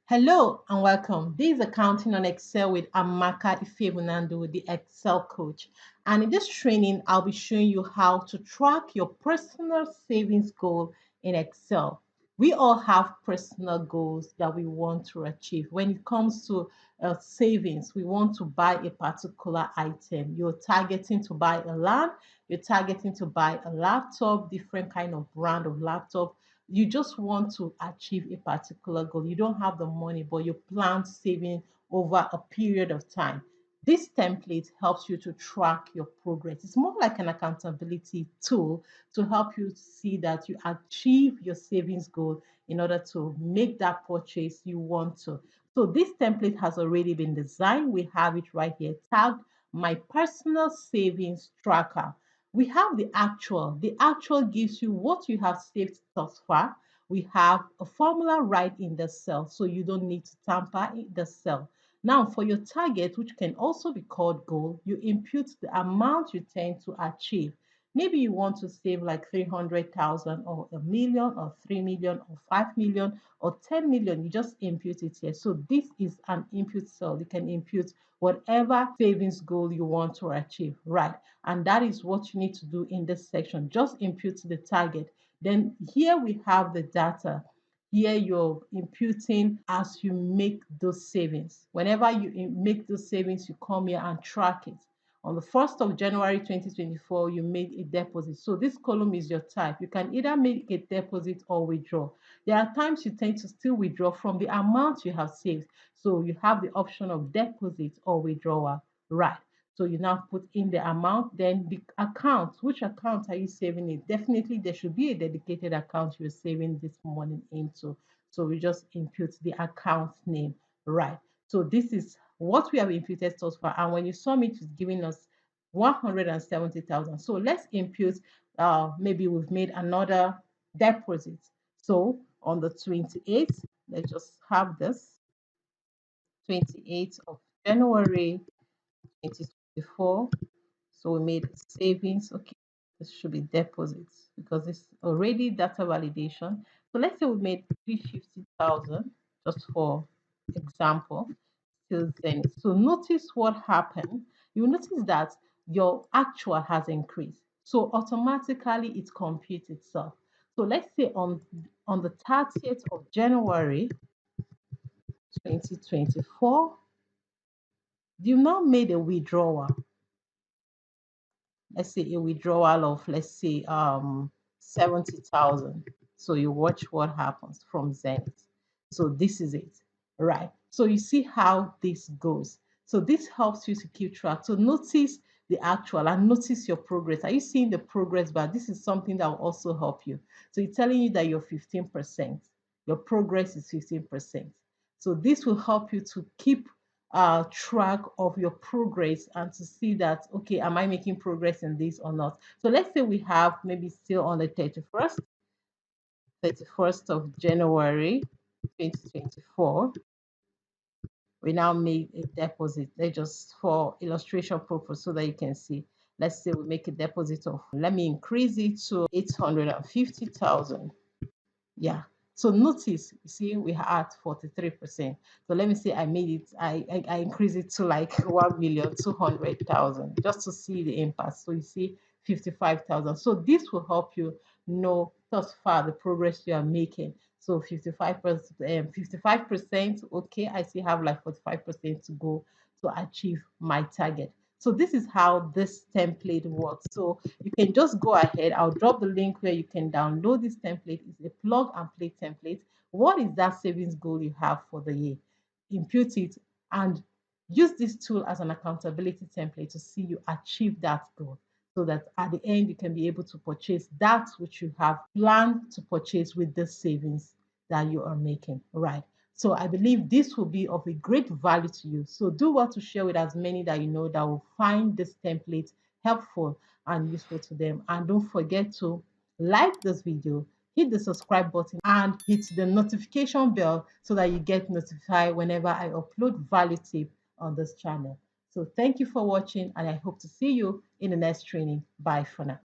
Hello and welcome. This is Accounting on Excel with Amaka Ifemunandu, the Excel coach. And in this training, I'll be showing you how to track your personal savings goal in Excel. We all have personal goals that we want to achieve. When it comes to savings, we want to buy a particular item. You're targeting to buy a land, you're targeting to buy a laptop, different kind of brand of laptop. You just want to achieve a particular goal. You don't have the money, but you plan saving over a period of time. This template helps you to track your progress. It's more like an accountability tool to help you see that you achieve your savings goal in order to make that purchase you want to. So this template has already been designed. We have it right here tagged my personal savings tracker. We have the actual. The actual gives you what you have saved thus far. We have a formula right in the cell, so you don't need to tamper in the cell. Now, for your target, which can also be called goal, you input the amount you tend to achieve. Maybe you want to save like 300,000 or a million or 3 million or 5 million or 10 million. You just input it here. So this is an input cell. You can input whatever savings goal you want to achieve, right? And that is what you need to do in this section. Just input the target. Then here we have the data. Here you're imputing as you make those savings. Whenever you make those savings, you come here and track it. On the 1st of January 2024, you made a deposit. So this column is your type. You can either make a deposit or withdraw. There are times you tend to still withdraw from the amount you have saved. So you have the option of deposit or withdrawal, right? So you now put in the amount, then the account. Which account are you saving it? Definitely there should be a dedicated account you're saving this morning into. So we just input the account name, right? So this is what we have imputed so far. And when you submit, it's giving us 170,000. So let's impute, maybe we've made another deposit. So on the 28th, let's just have this 28th of January 2024. So we made savings. Okay, this should be deposits because it's already data validation. So let's say we made 350,000 just for example. Till then, so notice what happened. You notice that your actual has increased. So automatically it computes itself. So let's say on the 30th of January 2024, you now made a withdrawal. Let's say a withdrawal of, let's say, 70,000. So you watch what happens from Zenith. So this is it, right? So you see how this goes. So this helps you to keep track. So notice the actual and notice your progress. Are you seeing the progress bar? This is something that will also help you. So it's telling you that you're 15%. Your progress is 15%. So this will help you to keep track of your progress and to see that, okay, am I making progress in this or not? So let's say we have maybe still on the 31st of January 2024, we now made a deposit. Let's just, for illustration purpose, so that you can see. Let's say we make a deposit of, let me increase it to 850,000. Yeah. So notice, you see, we are at 43%. So let me say I made it, I increase it to like 1,200,000 just to see the impact. So you see 55,000. So this will help you know thus far the progress you are making. So 55%, 55%, okay, I still have like 45% to go to achieve my target. So this is how this template works. So you can just go ahead. I'll drop the link where you can download this template. It's a plug and play template. What is that savings goal you have for the year? Impute it and use this tool as an accountability template to see you achieve that goal, so that at the end you can be able to purchase that which you have planned to purchase with the savings that you are making, right? So I believe this will be of a great value to you. So do what to share with as many that you know that will find this template helpful and useful to them. And don't forget to like this video, hit the subscribe button, and hit the notification bell so that you get notified whenever I upload value tip on this channel. So thank you for watching, and I hope to see you in the next training. Bye for now.